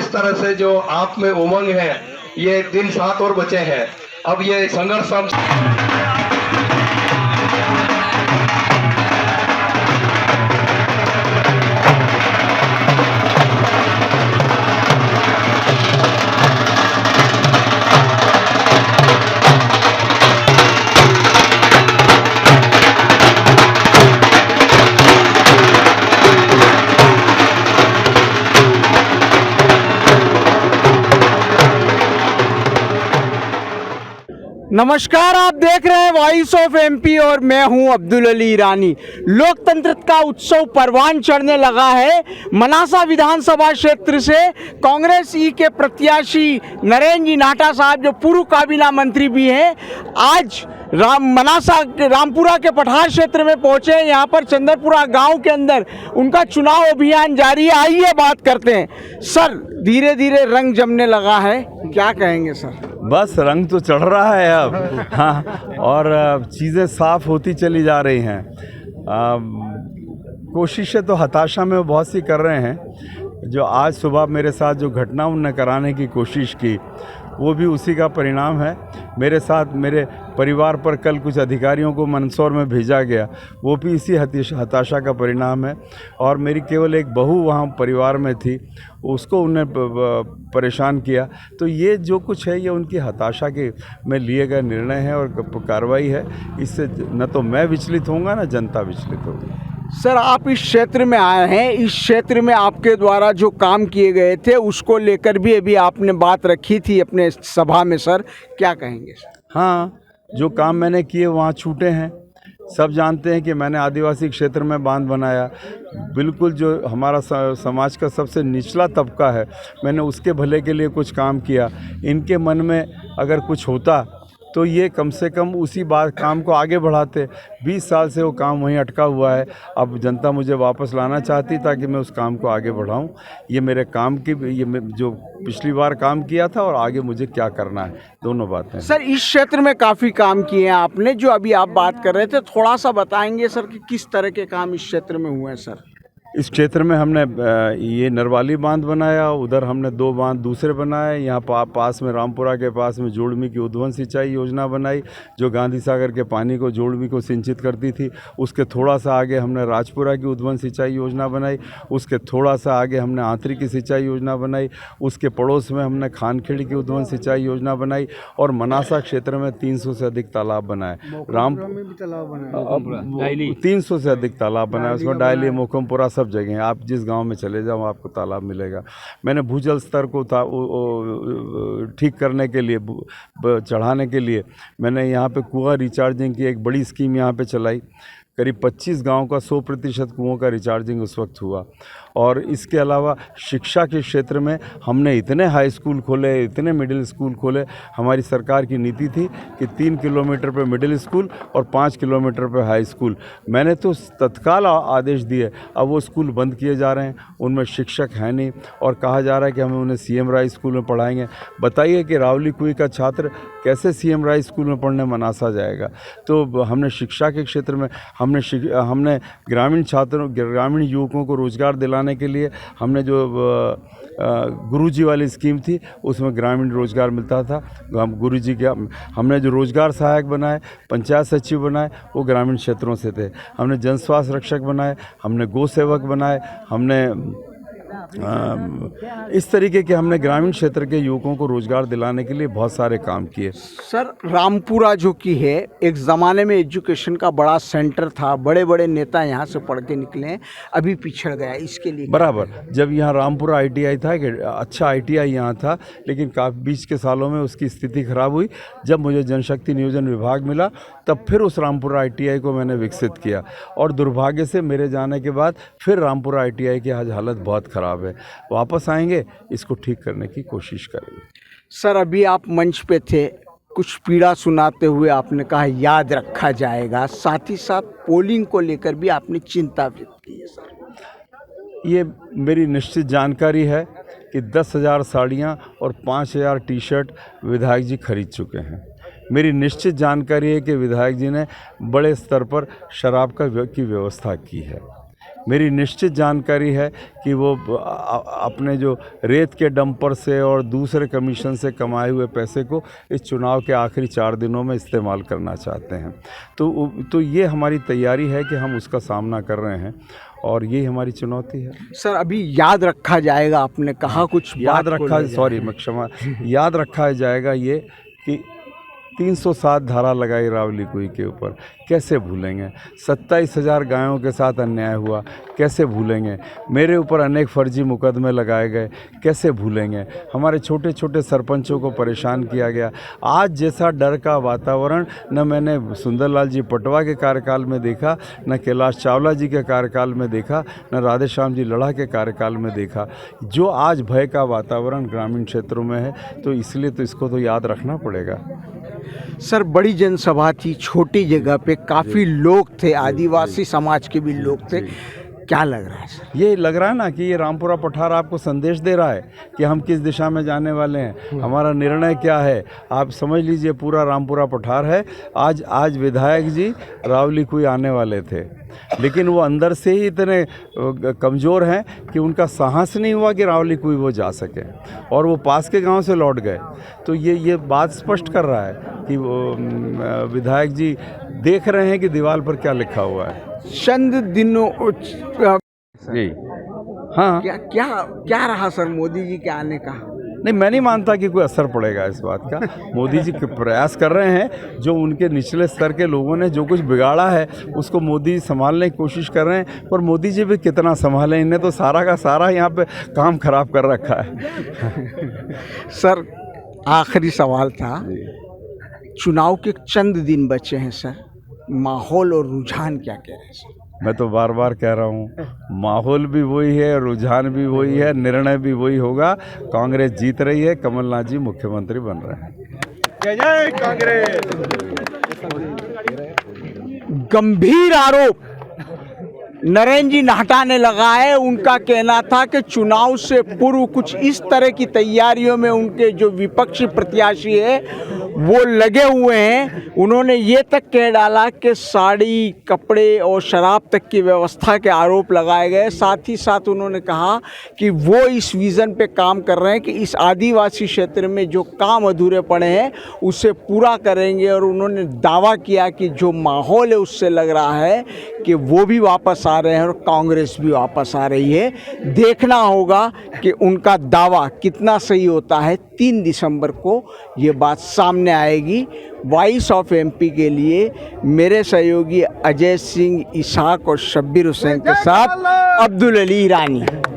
जिस तरह से जो आप में उमंग है, ये दिन 7 और बचे हैं। अब ये संघर्ष नमस्कार, आप देख रहे हैं वॉइस ऑफ एमपी और मैं हूं अब्दुल अली ईरानी। लोकतंत्र का उत्सव परवान चढ़ने लगा है। मनासा विधानसभा क्षेत्र से कांग्रेस ई के प्रत्याशी नरेंद्र जी नाटा साहब, जो पूर्व काबीना मंत्री भी हैं, आज रामपुरा के पठार क्षेत्र में पहुंचे। यहाँ पर चंदरपुरा गांव के अंदर उनका चुनाव अभियान जारी है। आइए बात करते हैं। सर, धीरे धीरे रंग जमने लगा है, क्या कहेंगे सर? बस रंग तो चढ़ रहा है अब, हाँ, और चीज़ें साफ होती चली जा रही हैं। कोशिशें तो हताशा में बहुत सी कर रहे हैं। जो आज सुबह मेरे साथ जो घटना उन्होंने कराने की कोशिश की, वो भी उसी का परिणाम है। मेरे साथ मेरे परिवार पर कल कुछ अधिकारियों को मंदसौर में भेजा गया, वो भी इसी हताशा का परिणाम है। और मेरी केवल एक बहू वहाँ परिवार में थी, उसको उन्हें परेशान किया। तो ये जो कुछ है, ये उनकी हताशा के में लिए गए निर्णय है और कार्रवाई है। इससे न तो मैं विचलित होऊंगा, न जनता विचलित होगी। सर, आप इस क्षेत्र में आए हैं, इस क्षेत्र में आपके द्वारा जो काम किए गए थे उसको लेकर भी अभी आपने बात रखी थी अपने सभा में। सर, क्या कहेंगे? हाँ, जो काम मैंने किए वहाँ छूटे हैं। सब जानते हैं कि मैंने आदिवासी क्षेत्र में बांध बनाया। बिल्कुल जो हमारा समाज का सबसे निचला तबका है, मैंने उसके भले के लिए कुछ काम किया। इनके मन में अगर कुछ होता तो ये कम से कम उसी बात काम को आगे बढ़ाते। 20 साल से वो काम वहीं अटका हुआ है। अब जनता मुझे वापस लाना चाहती ताकि मैं उस काम को आगे बढ़ाऊं। ये मेरे काम की, ये जो पिछली बार काम किया था और आगे मुझे क्या करना है, दोनों बातें। सर, इस क्षेत्र में काफ़ी काम किए हैं आपने, जो अभी आप बात कर रहे थे, थोड़ा सा बताएंगे सर कि किस तरह के काम इस क्षेत्र में हुए हैं? सर, इस क्षेत्र में हमने ये नरवाली बांध बनाया, उधर हमने 2 बांध दूसरे बनाए। यहाँ पास में रामपुरा के पास में जोड़मी की उद्वन सिंचाई योजना बनाई, जो गांधी सागर के पानी को जोड़मी को सिंचित करती थी। उसके थोड़ा सा आगे हमने राजपुरा की उद्वन सिंचाई योजना बनाई। उसके थोड़ा सा आगे हमने आंतरी की सिंचाई योजना बनाई। उसके पड़ोस में हमने खानखेड़ी की उद्वन सिंचाई योजना बनाई। और मनासा क्षेत्र में 300 से अधिक तालाब बनाए। रामपुरा में भी तालाब बनाए, 300 से अधिक तालाब बनाए। उसमें डायली, मोकमपुरा, सब जगह हैं। आप जिस गांव में चले जाओ आपको तालाब मिलेगा। मैंने भूजल स्तर को ठीक करने के लिए, चढ़ाने के लिए मैंने यहाँ पे कुआं रिचार्जिंग की एक बड़ी स्कीम यहाँ पे चलाई। करीब 25 गांव का 100% कुओं का रिचार्जिंग उस वक्त हुआ। और इसके अलावा शिक्षा के क्षेत्र में हमने इतने हाई स्कूल खोले, इतने मिडिल स्कूल खोले। हमारी सरकार की नीति थी कि 3 किलोमीटर पे मिडिल स्कूल और 5 किलोमीटर पे हाई स्कूल। मैंने तो तत्काल आदेश दिए। अब वो स्कूल बंद किए जा रहे हैं, उनमें शिक्षक है नहीं, और कहा जा रहा है कि हमें उन्हें CM राय स्कूल में पढ़ाएंगे। बताइए कि रावली कुई का छात्र कैसे CM राय स्कूल में पढ़ने मनासा जाएगा? तो हमने शिक्षा के क्षेत्र में हमने ग्रामीण छात्रों, ग्रामीण युवकों को रोज़गार दिलाने के लिए हमने जो गुरुजी वाली स्कीम थी, उसमें ग्रामीण रोजगार मिलता था। हम गुरुजी के हमने जो रोजगार सहायक बनाए, पंचायत सचिव बनाए, वो ग्रामीण क्षेत्रों से थे। हमने जन स्वास्थ्य रक्षक बनाए, हमने गौ सेवक बनाए, हमने इस तरीके के हमने ग्रामीण क्षेत्र के युवकों को रोजगार दिलाने के लिए बहुत सारे काम किए। सर, रामपुरा जो कि है, एक ज़माने में एजुकेशन का बड़ा सेंटर था, बड़े बड़े नेता यहाँ से पढ़ के निकले हैं, अभी पिछड़ गया। इसके लिए बराबर, जब यहाँ रामपुरा ITI था, कि अच्छा ITI यहाँ था, लेकिन काफ़ी बीच के सालों में उसकी स्थिति खराब हुई। जब मुझे जनशक्ति नियोजन विभाग मिला, तब फिर उस रामपुरा ITI को मैंने विकसित किया। और दुर्भाग्य से मेरे जाने के बाद फिर रामपुरा ITI की आज हालत बहुत ख़राब है। वापस आएंगे, इसको ठीक करने की कोशिश करेंगे। सर, अभी आप मंच पे थे, कुछ पीड़ा सुनाते हुए आपने कहा याद रखा जाएगा, साथ ही साथ पोलिंग को लेकर भी आपने चिंता व्यक्त की है। सर, ये मेरी निश्चित जानकारी है कि 10,000 साड़ियाँ और 5,000 टी-शर्ट विधायक जी खरीद चुके हैं। मेरी निश्चित जानकारी है कि विधायक जी ने बड़े स्तर पर शराब की व्यवस्था की है। मेरी निश्चित जानकारी है कि वो अपने जो रेत के डंपर से और दूसरे कमीशन से कमाए हुए पैसे को इस चुनाव के आखिरी 4 दिनों में इस्तेमाल करना चाहते हैं। तो ये हमारी तैयारी है कि हम उसका सामना कर रहे हैं और यही हमारी चुनौती है। सर अभी याद रखा जाएगा, आपने कहा कुछ याद रखा जाएगा ये कि 307 धारा लगाई रावली कुई के ऊपर, कैसे भूलेंगे। 27,000 गायों के साथ अन्याय हुआ, कैसे भूलेंगे। मेरे ऊपर अनेक फर्जी मुकदमे लगाए गए, कैसे भूलेंगे। हमारे छोटे छोटे सरपंचों को परेशान किया गया। आज जैसा डर का वातावरण न मैंने सुंदरलाल जी पटवा के कार्यकाल में देखा, न कैलाश चावला जी के कार्यकाल में देखा, न राधेश्याम जी लड़ा के कार्यकाल में देखा। जो आज भय का वातावरण ग्रामीण क्षेत्रों में है, तो इसलिए तो इसको तो याद रखना पड़ेगा। सर बड़ी जनसभा थी, छोटी जगह पे काफ़ी लोग थे, आदिवासी समाज के भी लोग थे, क्या लग रहा है सर? ये लग रहा है ना कि ये रामपुरा पठार आपको संदेश दे रहा है कि हम किस दिशा में जाने वाले हैं, हमारा निर्णय क्या है। आप समझ लीजिए पूरा रामपुरा पठार है। आज विधायक जी रावली कुई आने वाले थे, लेकिन वो अंदर से ही इतने कमज़ोर हैं कि उनका साहस नहीं हुआ कि रावली कुई वो जा सके, और वो पास के गांव से लौट गए। तो ये बात स्पष्ट कर रहा है कि वो विधायक जी देख रहे हैं कि दीवार पर क्या लिखा हुआ है। चंद दिनों जी हाँ, क्या रहा सर मोदी जी के आने का? नहीं, मैं नहीं मानता कि कोई असर पड़ेगा इस बात का। मोदी जी प्रयास कर रहे हैं, जो उनके निचले स्तर के लोगों ने जो कुछ बिगाड़ा है उसको मोदी जी संभालने की कोशिश कर रहे हैं, पर मोदी जी भी कितना संभालें, इन्हें तो सारा का सारा यहाँ पे काम खराब कर रखा है। सर आखिरी सवाल था, चुनाव के चंद दिन बचे हैं सर, माहौल और रुझान क्या कह रहे हैं सर? मैं तो बार बार कह रहा हूँ, माहौल भी वही है, रुझान भी वही है, निर्णय भी वही होगा। कांग्रेस जीत रही है, कमलनाथ जी मुख्यमंत्री बन रहे हैं। जय जय कांग्रेस। गंभीर आरोप नरेंद्र जी नाहटा ने लगाए। उनका कहना था कि चुनाव से पूर्व कुछ इस तरह की तैयारियों में उनके जो विपक्षी प्रत्याशी है वो लगे हुए हैं। उन्होंने ये तक कह डाला कि साड़ी, कपड़े और शराब तक की व्यवस्था के आरोप लगाए गए। साथ ही साथ उन्होंने कहा कि वो इस विज़न पे काम कर रहे हैं कि इस आदिवासी क्षेत्र में जो काम अधूरे पड़े हैं उसे पूरा करेंगे। और उन्होंने दावा किया कि जो माहौल है उससे लग रहा है कि वो भी वापस आ रहे हैं और कांग्रेस भी वापस आ रही है। देखना होगा कि उनका दावा कितना सही होता है। 3 दिसंबर को ये बात सामने आएगी। वॉइस ऑफ एमपी के लिए मेरे सहयोगी अजय सिंह, इसहाक और शब्बीर हुसैन के साथ अब्दुल अली ईरानी।